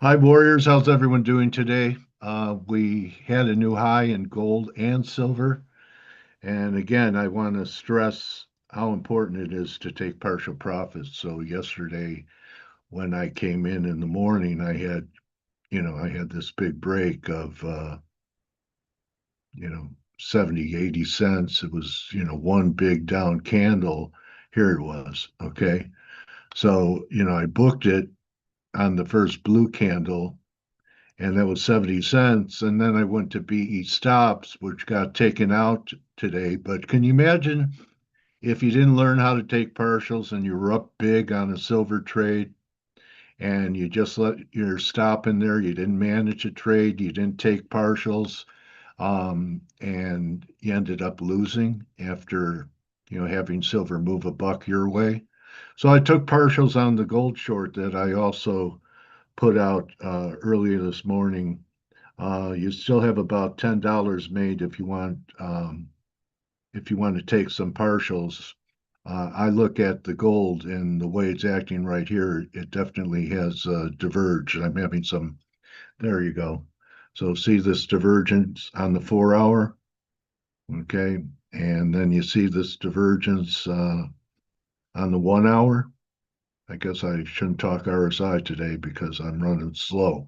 Hi, Warriors. How's everyone doing today? We had a new high in gold and silver. And again, I want to stress how important it is to take partial profits. So yesterday, when I came in the morning, I had this big break of, 70, 80 cents. It was, one big down candle. Here it was. Okay. So, I booked it on the first blue candle and that was 70 cents. And then I went to BE stops, which got taken out today. But can you imagine if you didn't learn how to take partials and you were up big on a silver trade and you just let your stop in there, you didn't manage a trade, you didn't take partials, and you ended up losing after, having silver move a buck your way. So I took partials on the gold short that I also put out earlier this morning. You still have about $10 made if you want to take some partials. I look at the gold and the way it's acting right here, it definitely has diverged. I'm having some, there you go. So see this divergence on the 4 hour, okay? And then you see this divergence on the 1 hour. I guess I shouldn't talk RSI today because I'm running slow.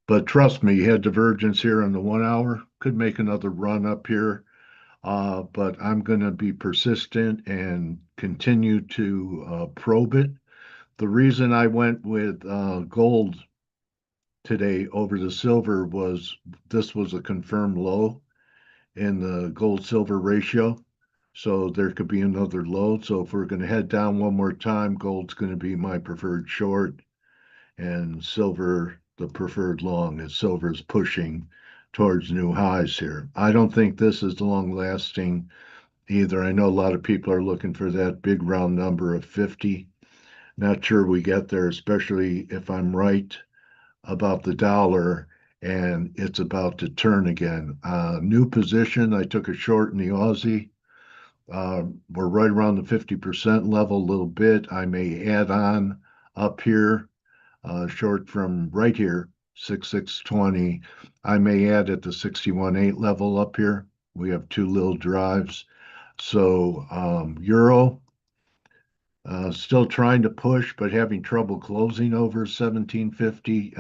But trust me, you had divergence here on the 1 hour. Could make another run up here, but I'm going to be persistent and continue to probe it. The reason I went with gold today over the silver was this was a confirmed low in the gold silver ratio. So there could be another low. So if we're going to head down one more time, gold's going to be my preferred short and silver the preferred long as silver is pushing towards new highs here. I don't think this is long lasting either. I know a lot of people are looking for that big round number of 50. Not sure we get there, especially if I'm right about the dollar and it's about to turn again. New position, I took a short in the Aussie. We're right around the 50% level a little bit. I may add on up here short from right here, 6620. I may add at the 61.8 level up here. We have two little drives. So Euro still trying to push, but having trouble closing over 1750.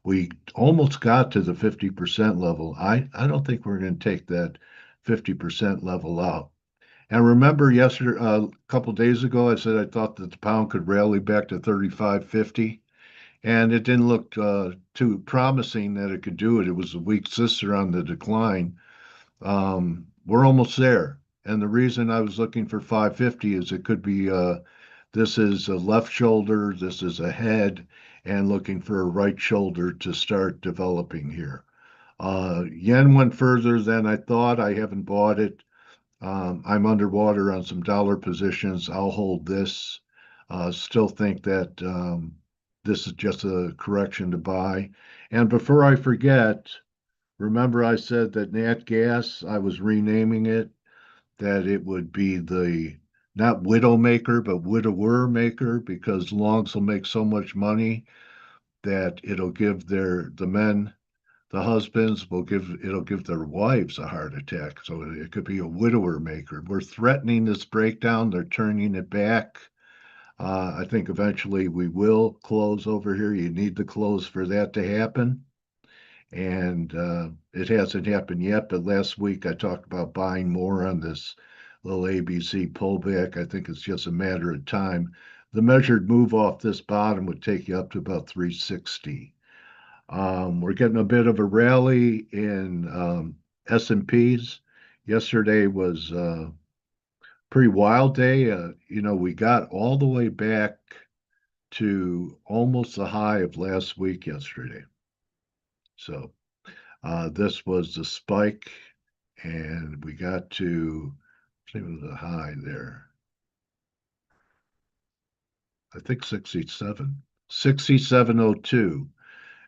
We almost got to the 50% level. I don't think we're going to take that 50% level out. And remember yesterday, a couple days ago, I said I thought that the pound could rally back to 35.50 and it didn't look too promising that it could do it. It was a weak sister on the decline. We're almost there, and the reason I was looking for 550 is it could be this is a left shoulder, this is a head, and looking for a right shoulder to start developing here. Yen went further than I thought. I haven't bought it. I'm underwater on some dollar positions. I'll hold this. Still think that this is just a correction to buy. And before I forget, remember I said that Nat Gas, I was renaming it, that it would be the not widowmaker, but widower maker, because longs will make so much money that it'll give the men, the husbands it'll give their wives a heart attack. So it could be a widower maker. We're threatening this breakdown. They're turning it back. I think eventually we will close over here. You need the close for that to happen. And it hasn't happened yet, but last week I talked about buying more on this little ABC pullback. I think it's just a matter of time. The measured move off this bottom would take you up to about 360. We're getting a bit of a rally in S&Ps. Yesterday was a pretty wild day. We got all the way back to almost the high of last week yesterday. So this was the spike, and we got to, see what was the high there? I think 67, 67.02.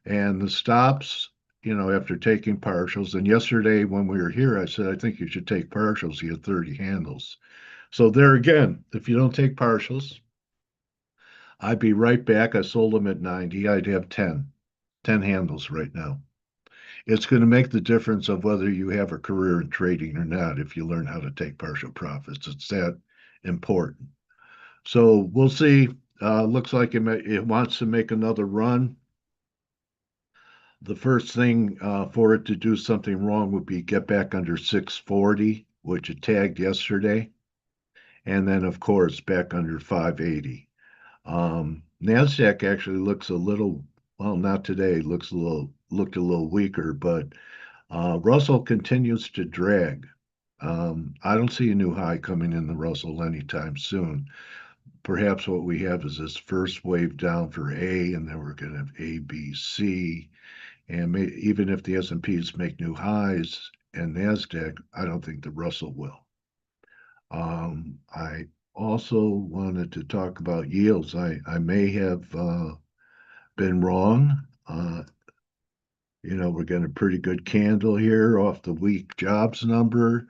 And the stops, after taking partials, and yesterday when we were here, I said, I think you should take partials. You had 30 handles. So there again, if you don't take partials, I'd be right back. I sold them at 90. I'd have 10. 10 handles right now. It's going to make the difference of whether you have a career in trading or not if you learn how to take partial profits. It's that important. So we'll see. Looks like it wants to make another run. The first thing for it to do something wrong would be get back under 640, which it tagged yesterday, and then of course back under 580. Nasdaq actually looks a little, well, not today. Looked a little weaker, but Russell continues to drag. I don't see a new high coming in the Russell anytime soon. Perhaps what we have is this first wave down for A, and then we're going to have A, B, C, and even if the S&Ps make new highs and Nasdaq, I don't think the Russell will. I also wanted to talk about yields. I may have been wrong. We're getting a pretty good candle here off the weak jobs number,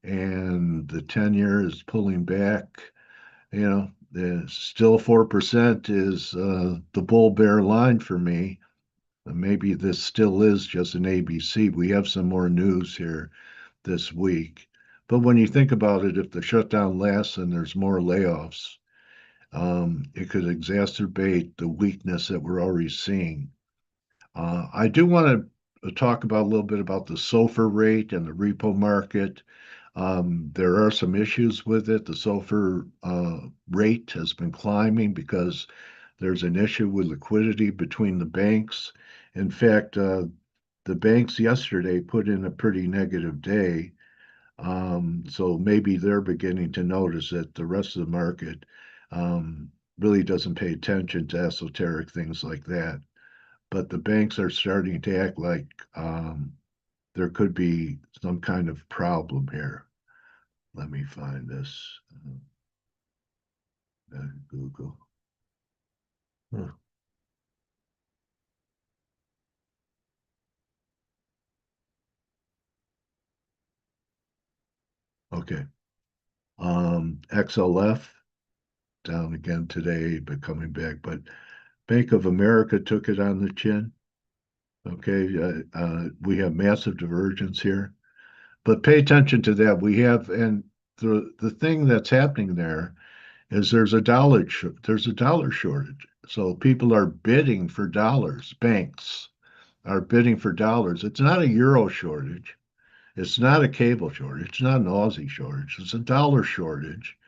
and the 10-year is pulling back. Still 4% is the bull bear line for me. Maybe this still is just an ABC. We have some more news here this week. But when you think about it, if the shutdown lasts and there's more layoffs, it could exacerbate the weakness that we're already seeing. I do want to talk about a little bit about the SOFR rate and the repo market. There are some issues with it. The SOFR rate has been climbing because there's an issue with liquidity between the banks. In fact, the banks yesterday put in a pretty negative day. So maybe they're beginning to notice that the rest of the market really doesn't pay attention to esoteric things like that. But the banks are starting to act like there could be some kind of problem here. Let me find this. Google. Huh. Okay. XLF down again today, but coming back. But Bank of America took it on the chin. Okay. We have massive divergence here. But pay attention to that. And the thing that's happening there is there's a dollar shortage. So people are bidding for dollars. Banks are bidding for dollars. It's not a euro shortage. It's not a cable shortage. It's not an Aussie shortage. It's a dollar shortage.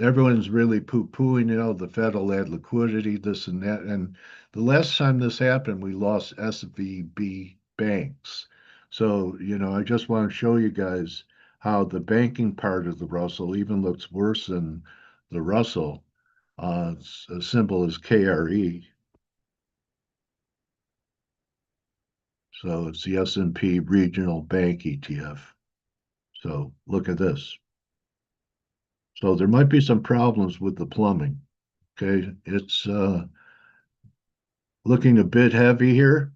Everyone's really poo-pooing, the Fed will add liquidity, this and that. And the last time this happened, we lost SVB banks. So, I just want to show you guys how the banking part of the Russell even looks worse than the Russell. A symbol is KRE. So it's the S&P Regional Bank ETF. So look at this. So there might be some problems with the plumbing. Okay, it's looking a bit heavy here.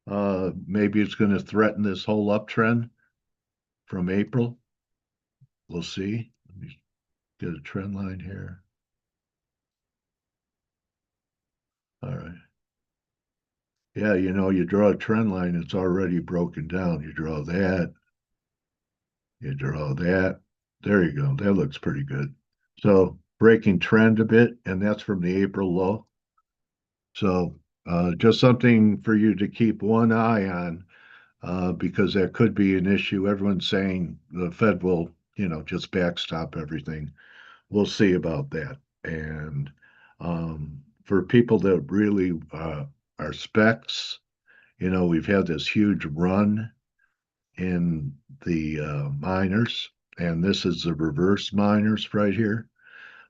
Maybe it's going to threaten this whole uptrend from April. We'll see. Let me get a trend line here. All right. Yeah, you draw a trend line, it's already broken down. You draw that, you draw that. There you go. That looks pretty good. So breaking trend a bit, and that's from the April low. So just something for you to keep one eye on because that could be an issue. Everyone's saying the Fed will, just backstop everything. We'll see about that. And for people that really are specs, we've had this huge run in the miners, and this is the reverse miners right here.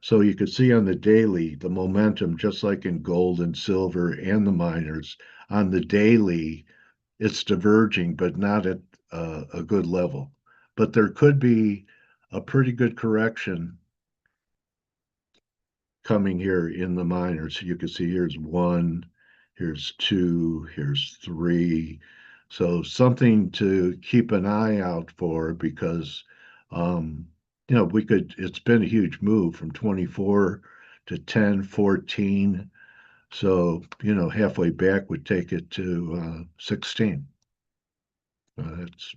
So you can see on the daily, the momentum, just like in gold and silver and the miners, on the daily, it's diverging, but not at a good level. But there could be a pretty good correction coming here in the miners. You can see here's one, here's two, here's three. So something to keep an eye out for because it's been a huge move from 24 to 10, 14. So, halfway back would take it to 16. That's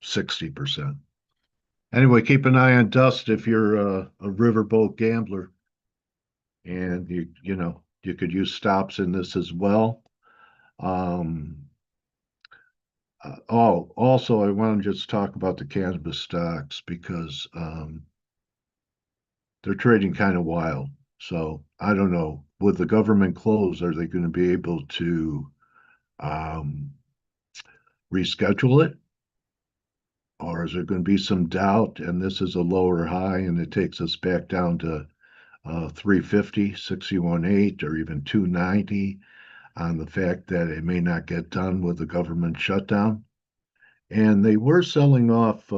60%. Anyway, keep an eye on dust if you're a riverboat gambler, and you could use stops in this as well. Um, also, I want to just talk about the cannabis stocks because they're trading kind of wild. So I don't know. With the government closed, are they going to be able to um, reschedule it? Or is there going to be some doubt and this is a lower high and it takes us back down to 350, 61.8, or even 290 on the fact that it may not get done with the government shutdown? And they were selling off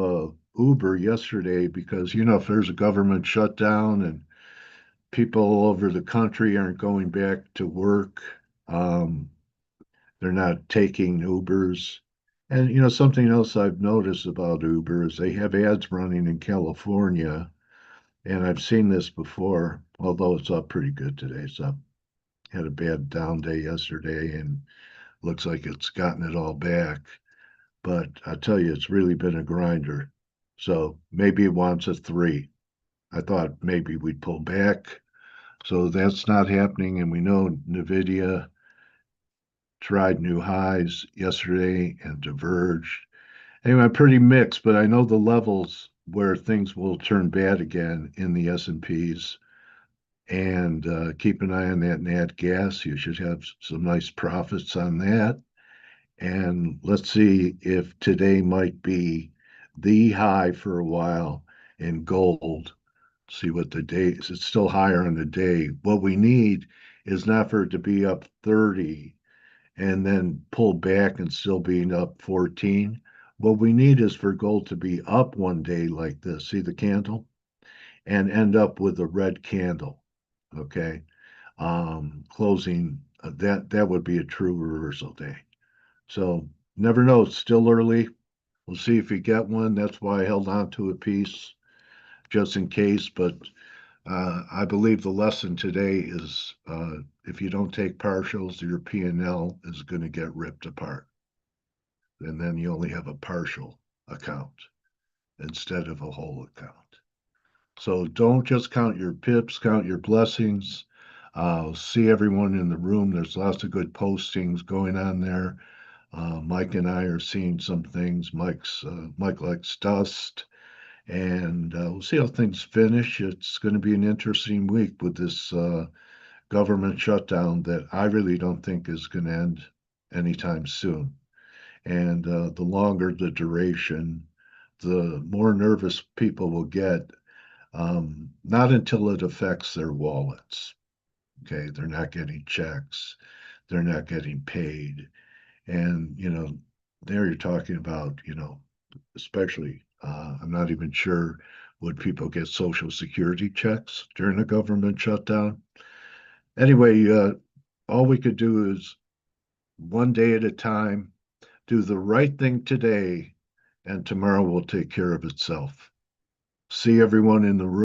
Uber yesterday because, if there's a government shutdown and people all over the country aren't going back to work, um, they're not taking Ubers. And, something else I've noticed about Uber is they have ads running in California. And I've seen this before, although it's up pretty good today. So had a bad down day yesterday and looks like it's gotten it all back. But I tell you, it's really been a grinder. So maybe it wants a 3. I thought maybe we'd pull back. So that's not happening. And we know NVIDIA tried new highs yesterday and diverged. Anyway, I'm pretty mixed, but I know the levels where things will turn bad again in the S&Ps. And keep an eye on that Nat Gas. You should have some nice profits on that. And let's see if today might be the high for a while in gold. See what the day is. It's still higher on the day. What we need is not for it to be up 30 and then pull back and still being up 14. What we need is for gold to be up one day like this. See the candle? And end up with a red candle. Okay. Closing that would be a true reversal day. So never know. It's still early. We'll see if we get one. That's why I held on to a piece just in case. But I believe the lesson today is if you don't take partials, your P&L is going to get ripped apart. And then you only have a partial account instead of a whole account. So don't just count your pips, count your blessings. See everyone in the room. There's lots of good postings going on there. Mike and I are seeing some things. Mike likes dust, and we'll see how things finish. It's going to be an interesting week with this government shutdown that I really don't think is going to end anytime soon. And the longer the duration, the more nervous people will get. Not until it affects their wallets. Okay, they're not getting checks, they're not getting paid. And, there you're talking about, especially, I'm not even sure would people get Social Security checks during a government shutdown. Anyway, all we could do is one day at a time, do the right thing today, and tomorrow will take care of itself. See everyone in the room.